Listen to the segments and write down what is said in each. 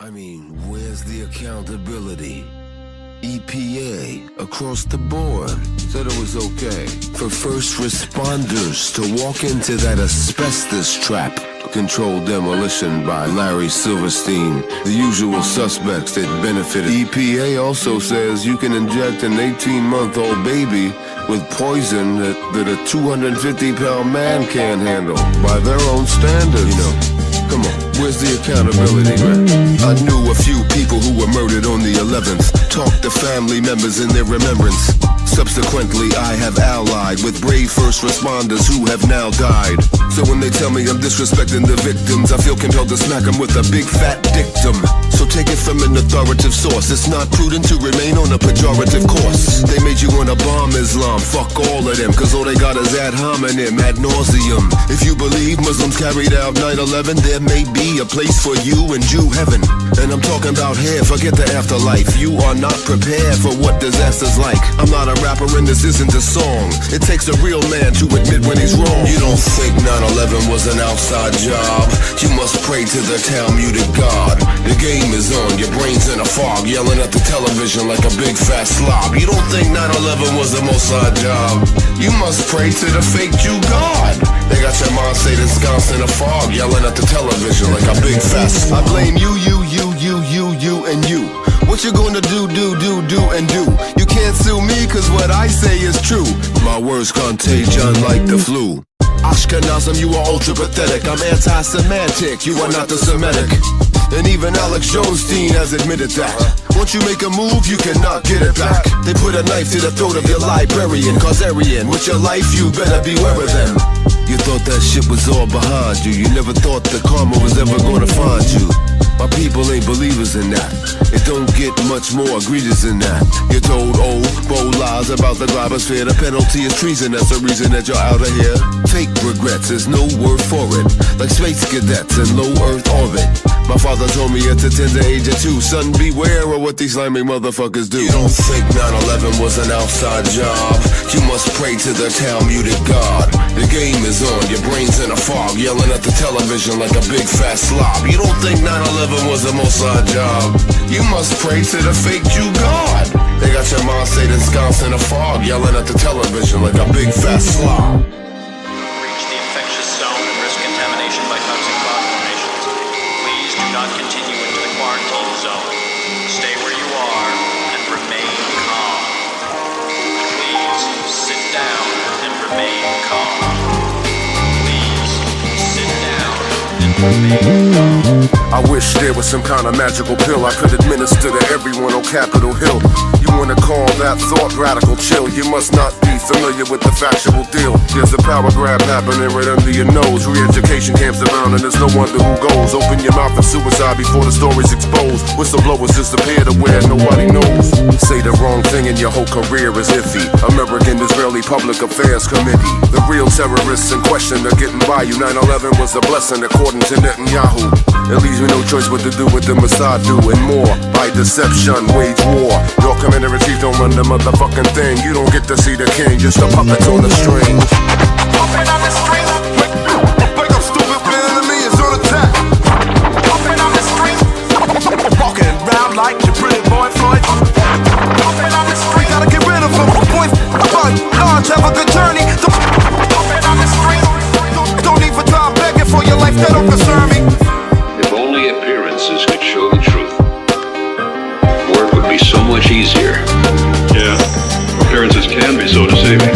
I mean, where's the accountability? EPA across the board said it was okay for first responders to walk into that asbestos trap. Controlled demolition by Larry Silverstein, the usual suspects that benefited. EPA also says you can inject an 18-month-old baby with poison that a 250-pound man can't handle by their own standards. You know, come on, where's the accountability, man? I knew a few people who were murdered on the 11th. Talked to family members in their remembrance. Subsequently, I have allied with brave first responders who have now died. So when they tell me I'm disrespecting the victims, I feel compelled to smack them with a big fat dictum. So take it from an authoritative source. It's not prudent to remain on a pejorative course. They made you wanna bomb Islam, fuck all of them, cause all they got is ad hominem, ad nauseum. If you believe Muslims carried out 9/11, there may be a place for you in Jew heaven. And I'm talking about here, forget the afterlife. You are not prepared for what disaster's like. I'm not a rapper and this isn't a song. It takes a real man to admit when he's wrong. You don't think 9/11 was an outside job? You must pray to the Talmudic God. The game is on, your brain's in a fog, yelling at the television like a big fat slob. You don't think 9/11 was a Mossad job? You must pray to the fake Jew God. They got your mind stayed ensconced in a fog, yelling at the television like a big fat slob. I blame you, and you. What you gonna do, and do? You can't sue me, cause what I say is true. My words contagion like the flu. Ashkenazim, you are ultra pathetic. I'm anti-Semitic, you are not the Semitic. And even Alex Jonestein has admitted that. Once you make a move, you cannot get it back. They put a knife to the throat of your librarian, Khazarian. With your life, you better beware of them. You thought that shit was all behind you. You never thought the karma was ever gonna find you. My people ain't believers in that. It don't get much more egregious than that. You're told old, bold lies about the globosphere. The penalty is treason, that's the reason that you're out of here. Fake regrets, there's no word for it. Like space cadets in low Earth orbit. My father told me at the tender age of 2, son, beware of what these slimy motherfuckers do. You don't think 9/11 was an outside job? You must pray to the Talmudic God. The game is on, your brain's in a fog, yelling at the television like a big fat slob. You don't think 9/11 was a Mossad job? You must pray to the fake Jew God. They got your mind stayed ensconced in a fog, yelling at the television like a big fat slob. Reach the infectious zone and risk contamination by toxic cloud formations. Please do not continue into the quarantine zone. Stay where you are and remain calm. Please sit down and remain calm. Please sit down and remain calm. I wish there was some kind of magical pill I could administer to everyone on Capitol Hill. You wanna call that thought radical chill? You must not be familiar with the factual deal. There's a power grab happening right under your nose. Re-education camps around and there's no wonder who goes. Open your mouth for suicide before the story's exposed. Whistleblowers disappear to where nobody knows. Say the wrong thing and your whole career is iffy. American-Israeli Public Affairs Committee. The real terrorists in question are getting by you. 9/11 was a blessing according to Netanyahu. It leaves me no choice but to do what the Mossad do and more. By deception, wage war. Your commander-in-chief don't run the motherfucking thing. You don't get to see the king, just a puppet on the string. Puppet on the string. Wake up, stupid, the enemy is on attack. Puppet on the string. Walking around like your pretty boy Floyd. Puppet on the string. Gotta get rid of him. Boy, fun. Lords, have a good journey. Puppet on the string. Don't even try begging for your life, that don't concern me. If only appearances could show the truth, work would be so much easier. Yeah, appearances can be so deceiving.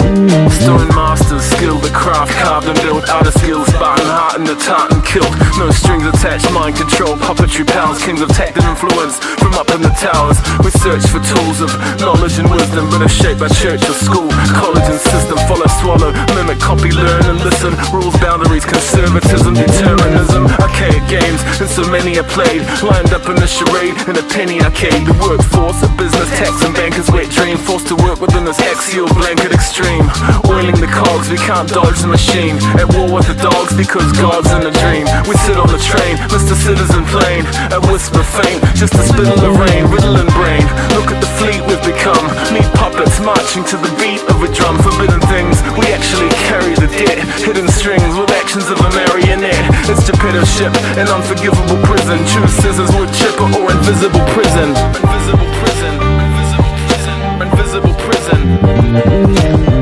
Stone masters, skilled the craft, carved and built out of skills, Spartan heart and the tartan kilt. No strings attached, mind control, puppetry pals, kings of tech and influence from up in the towers. We search for tools of knowledge and wisdom, but are shaped by church or school, college and system. Follow, swallow, mimic, copy, learn and listen. Rules, boundaries, conservatism, determinism. Archaic games, and so many are played, lined up in a charade in a penny arcade. The workforce of business, techs and bankers, wet dream, forced to work within this axial blanket extreme. Oiling the cogs, we can't dodge the machine. At war with the dogs because God's in a dream. We sit on the train, Mr. Citizen Plane. A whisper faint, just a spittle of rain, riddling brain. Look at the fleet we've become. Meet puppets marching to the beat of a drum. Forbidden things, we actually carry the debt. Hidden strings with actions of a marionette. It's stupidity. dictatorship, an unforgivable prison. Choose scissors, wood chipper, or invisible prison. Invisible prison. Invisible prison. Invisible prison.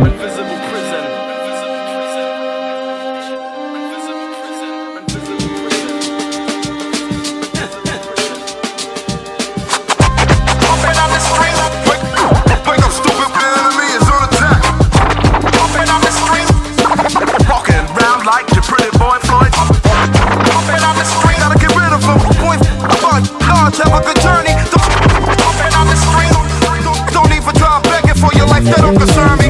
Invisible prison. Have a good journey. Don't even try begging for your life, that don't concern me.